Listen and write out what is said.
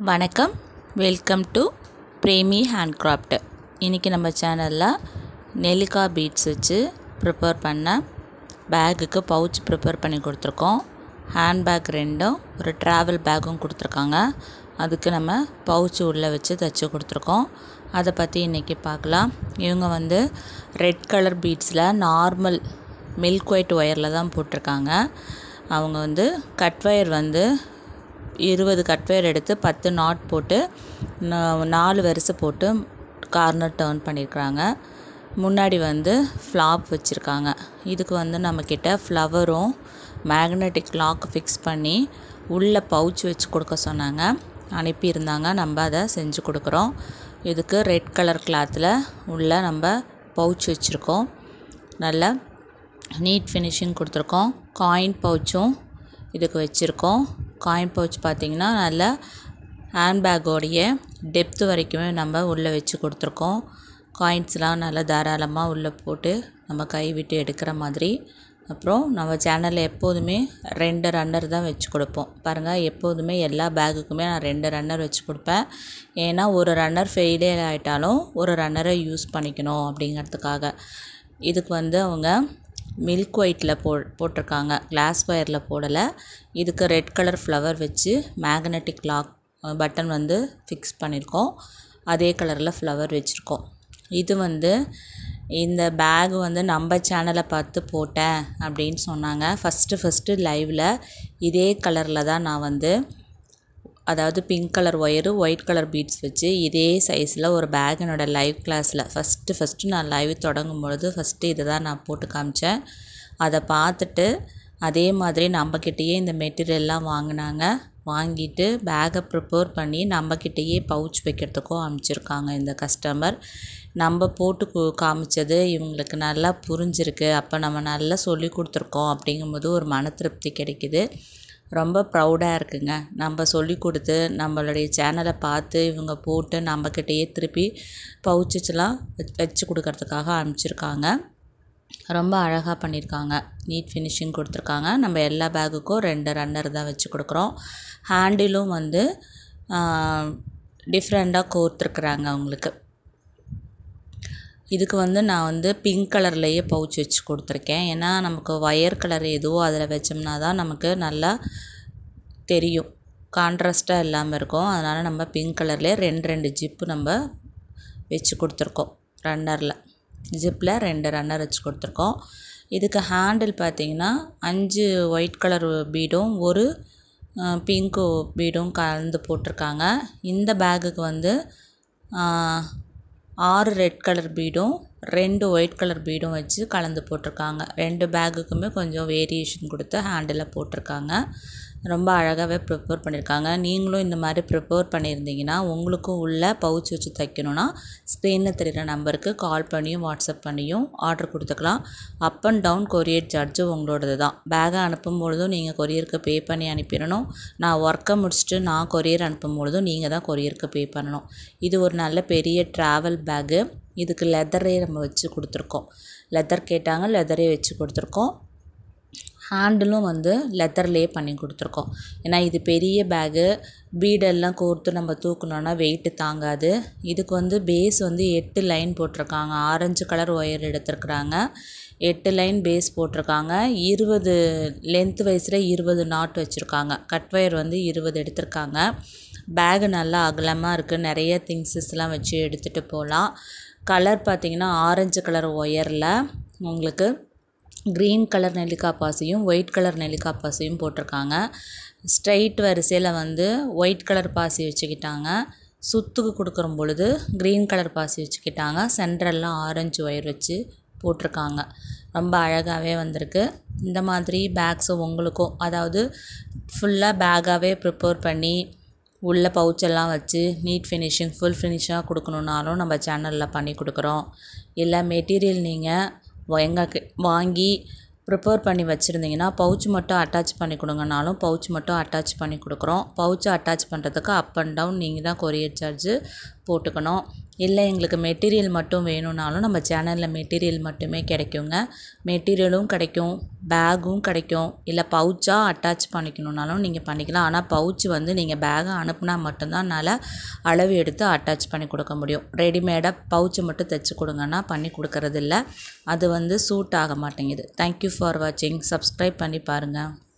வணக்கம், welcome to Premi handcraft. இன்றைக்கி நம்ம சேனலில் நெல்லிக்காய் பீட்ஸ் வச்சு ப்ரிப்பேர் பண்ண பேக்குக்கு பவுச் ப்ரிப்பேர் பண்ணி கொடுத்துருக்கோம். ஹேண்ட் பேக் ரெண்டும் ஒரு ட்ராவல் பேக்கும் கொடுத்துருக்காங்க. அதுக்கு நம்ம பவுச்சு உள்ளே வச்சு தைச்சி கொடுத்துருக்கோம். அதை பற்றி இன்றைக்கி பார்க்கலாம். இவங்க ரெட் கலர் பீட்ஸில் நார்மல் மில்க் ஒயிட் ஒயரில் தான் போட்டிருக்காங்க. அவங்க கட் ஒயர் 20 கட் ஒயர் எடுத்து 10 நாட் போட்டு 4 வரிசை போட்டு கார்னர் டர்ன் பண்ணியிருக்கிறாங்க. முன்னாடி ஃப்ளாப் வச்சுருக்காங்க. இதுக்கு நம்மக்கிட்ட ஃப்ளவரும் மேக்னெட்டிக் லாக் ஃபிக்ஸ் பண்ணி உள்ளே பவுச் வச்சு கொடுக்க சொன்னாங்க. அனுப்பியிருந்தாங்க. நம்ம அதை செஞ்சு கொடுக்குறோம். இதுக்கு ரெட் கலர் கிளாத்தில் உள்ள நம்ம பவுச் வச்சுருக்கோம். நல்ல நீட் ஃபினிஷிங் கொடுத்துருக்கோம். காயின் பவுச்சும் இதுக்கு வச்சுருக்கோம். காயின் பவுச் பார்த்திங்கன்னா நல்ல ஹேண்ட்பேக்கோடைய டெப்த்து வரைக்குமே நம்ம உள்ளே வச்சு கொடுத்துருக்கோம். காயின்ஸ்லாம் நல்லா தாராளமாக உள்ளே போட்டு நம்ம கை விட்டு எடுக்கிற மாதிரி. அப்புறம் நம்ம சேனலில் எப்போதுமே 2 ரன்னர் தான் வச்சு கொடுப்போம். பாருங்கள், எப்போதுமே எல்லா பேக்குக்குமே நான் 2 ரன்னர் வச்சு கொடுப்பேன். ஏன்னா ஒரு ரன்னர் ஃபெயிலியர் ஆகிட்டாலும் ஒரு ரன்னரை யூஸ் பண்ணிக்கணும் அப்படிங்கிறதுக்காக. இதுக்கு அவங்க மில்க் ஒயிட்டில் போட்டிருக்காங்க, கிளாஸ் ஒயரில் போடலை. இதுக்கு ரெட் கலர் ஃப்ளவர் வச்சு மேக்னெட்டிக் லாக் பட்டன் ஃபிக்ஸ் பண்ணியிருக்கோம். அதே கலரில் ஃப்ளவர் வச்சுருக்கோம். இது இந்த பேக் நம்ம சேனலை பார்த்து போட்டேன் அப்படின்னு சொன்னாங்க. ஃபஸ்ட்டு லைவில் இதே கலரில் தான் நான் அதாவது pink colour wire white colour beads வச்சு இதே சைஸில் ஒரு பேக் என்னோடய லைவ் கிளாஸில் ஃபஸ்ட்டு நான் லைவ் தொடங்கும் பொழுது இதை தான் நான் போட்டு காமிச்சேன். அதை பார்த்துட்டு அதே மாதிரி நம்மக்கிட்டேயே இந்த மெட்டீரியல்லாம் வாங்கினாங்க. வாங்கிட்டு பேக்கை ப்ரிப்பேர் பண்ணி நம்மக்கிட்டேயே பவுச் வைக்கிறதுக்கும் அனுப்பிச்சிருக்காங்க இந்த கஸ்டமர். நம்ம போட்டு காமிச்சது இவங்களுக்கு நல்லா புரிஞ்சிருக்கு. அப்போ நம்ம நல்லா சொல்லி கொடுத்துருக்கோம் அப்படிங்கும்போது ஒரு மன திருப்தி கிடைக்கிது. ரொம்ப ப்ரௌடாக இருக்குங்க. நம்ம சொல்லி கொடுத்து நம்மளுடைய சேனலை பார்த்து இவங்க போட்டு நம்மக்கிட்டேயே திருப்பி பவுச்செலாம் வச்சு கொடுக்கறதுக்காக அனுப்பிச்சிருக்காங்க. ரொம்ப அழகாக பண்ணியிருக்காங்க. நீட் ஃபினிஷிங் கொடுத்துருக்காங்க. நம்ம எல்லா பேக்குக்கும் 2 ரன்னர் தான் வச்சு கொடுக்குறோம். ஹேண்டிலும் டிஃப்ரெண்ட்டாக கோர்த்துருக்குறாங்க அவங்களுக்கு. இதுக்கு நான் பிங்க் கலர்லேயே பவுச் வச்சு கொடுத்துருக்கேன். ஏன்னா நமக்கு ஒயர் கலர் எதுவோ அதில் வச்சோம்னா தான் நமக்கு நல்லா தெரியும், கான்ட்ராஸ்ட்டாக இல்லாமல் இருக்கும். அதனால் நம்ம பிங்க் கலர்லேயே 2 ஜிப்பு நம்ம வச்சு கொடுத்துருக்கோம். ரன்னரில் ஜிப்பில் 2 ரன்னர் வச்சு கொடுத்துருக்கோம். இதுக்கு ஹேண்டில் பார்த்திங்கன்னா 5 ஒயிட் கலர் பீடும் ஒரு பிங்க்கு பீடும் கலந்து போட்டிருக்காங்க. இந்த பேக்குக்கு 6 ரெட் கலர் பீடும் 2 ஒயிட் கலர் பீடும் வச்சு கலந்து போட்டிருக்காங்க. 2 பேக்குக்குமே கொஞ்சம் வேரியேஷன் கொடுத்து ஹேண்டில் போட்டிருக்காங்க. ரொம்ப அழகாகவே ப்ரிப்பேர் பண்ணியிருக்காங்க. நீங்களும் இந்த மாதிரி ப்ரிப்பேர் பண்ணியிருந்தீங்கன்னா உங்களுக்கும் உள்ள பவுச் வச்சு தைக்கணுன்னா ஸ்க்ரீனில் தெரிகிற நம்பருக்கு கால் பண்ணியும் வாட்ஸ்அப் பண்ணியும் ஆர்டர் கொடுத்துக்கலாம். Up and down courier charge உங்களோடது தான். பேக்கை அனுப்பும் பொழுதும் நீங்கள் கொரியருக்கு பே பண்ணி அனுப்பிடணும். நான் ஒர்க்கை முடிச்சுட்டு நான் கொரியர் அனுப்பும் பொழுதும் நீங்கள் தான் கொரியருக்கு பே பண்ணணும். இது ஒரு நல்ல பெரிய ட்ராவல் பேக்கு. இதுக்கு லெதரே நம்ம வச்சு கொடுத்துருக்கோம். லெதர் கேட்டாங்க, லெதரே வச்சு கொடுத்துருக்கோம். ஹேண்டிலும் லெதர்லேயே பண்ணி கொடுத்துருக்கோம். ஏன்னா இது பெரிய பேகு, பீடெல்லாம் கோர்த்து நம்ம தூக்கணுன்னா வெயிட்டு தாங்காது. இதுக்கு பேஸ் 8 லைன் போட்டிருக்காங்க. ஆரஞ்சு கலர் ஒயர் எடுத்துருக்குறாங்க. 8 லைன் பேஸ் போட்டிருக்காங்க. 20 லென்த் வைஸில் 20 நாட் வச்சுருக்காங்க. கட் ஒயர் 20 எடுத்திருக்காங்க. பேகு நல்லா அகலமாக இருக்குது. நிறைய திங்ஸஸ்லாம் வச்சு எடுத்துகிட்டு போகலாம். கலர் பார்த்திங்கன்னா ஆரஞ்சு கலர் ஒயரில் உங்களுக்கு க்ரீன் கலர் நெல்லிக்காய் பாசியும் ஒயிட் கலர் நெல்லிக்காய் பாசியும் போட்டிருக்காங்க. ஸ்ட்ரைட் வரிசையில் ஒயிட் கலர் பாசி வச்சுக்கிட்டாங்க. சுத்துக்கு கொடுக்குற பொழுது க்ரீன் கலர் பாசி வச்சுக்கிட்டாங்க. சென்ட்ரல்லாம் ஆரஞ்சு ஒயர் வச்சு போட்டிருக்காங்க. ரொம்ப அழகாகவே வந்திருக்கு. இந்த மாதிரி பேக்ஸும் உங்களுக்கும், அதாவது ஃபுல்லாக பேக்காகவே ப்ரிப்பேர் பண்ணி உள்ள பவுச்செல்லாம் வச்சு நீட் ஃபினிஷிங் ஃபுல் ஃபினிஷாக கொடுக்கணுன்னாலும் நம்ம சேனலில் பண்ணி கொடுக்குறோம். இல்லை மெட்டீரியல் நீங்கள் வாங்கி ப்ரிப்பேர் பண்ணி வச்சுருந்தீங்கன்னா பவுச் மட்டும் அட்டாச் பண்ணி கொடுங்கனாலும் பவுச் மட்டும் அட்டாச் பண்ணி கொடுக்குறோம். பவுச்சை அட்டாச் பண்ணுறதுக்கு அப் அண்ட் டவுன் நீங்கள் தான் கொரியர் சார்ஜு போட்டுக்கணும். இல்லை எங்களுக்கு மெட்டீரியல் மட்டும் வேணும்னாலும் நம்ம சேனலில் மெட்டீரியல் மட்டுமே கிடைக்குங்க. மெட்டீரியலும் கிடைக்கும், பேக்கும் கிடைக்கும். இல்லை பவுச்சாக அட்டாச் பண்ணிக்கணுன்னாலும் நீங்கள் பண்ணிக்கலாம். ஆனால் பவுச் வந்து நீங்கள் பேக்கை அனுப்புனா மட்டும்தான் என்னால் அளவு எடுத்து அட்டாச் பண்ணி கொடுக்க முடியும். ரெடிமேடாக பவுச்சை மட்டும் தைச்சி கொடுங்கன்னா பண்ணி கொடுக்கறதில்ல. அது வந்து சூட் ஆக மாட்டேங்குது. தேங்க்யூ ஃபார் வாட்சிங். சப்ஸ்கிரைப் பண்ணி பாருங்கள்.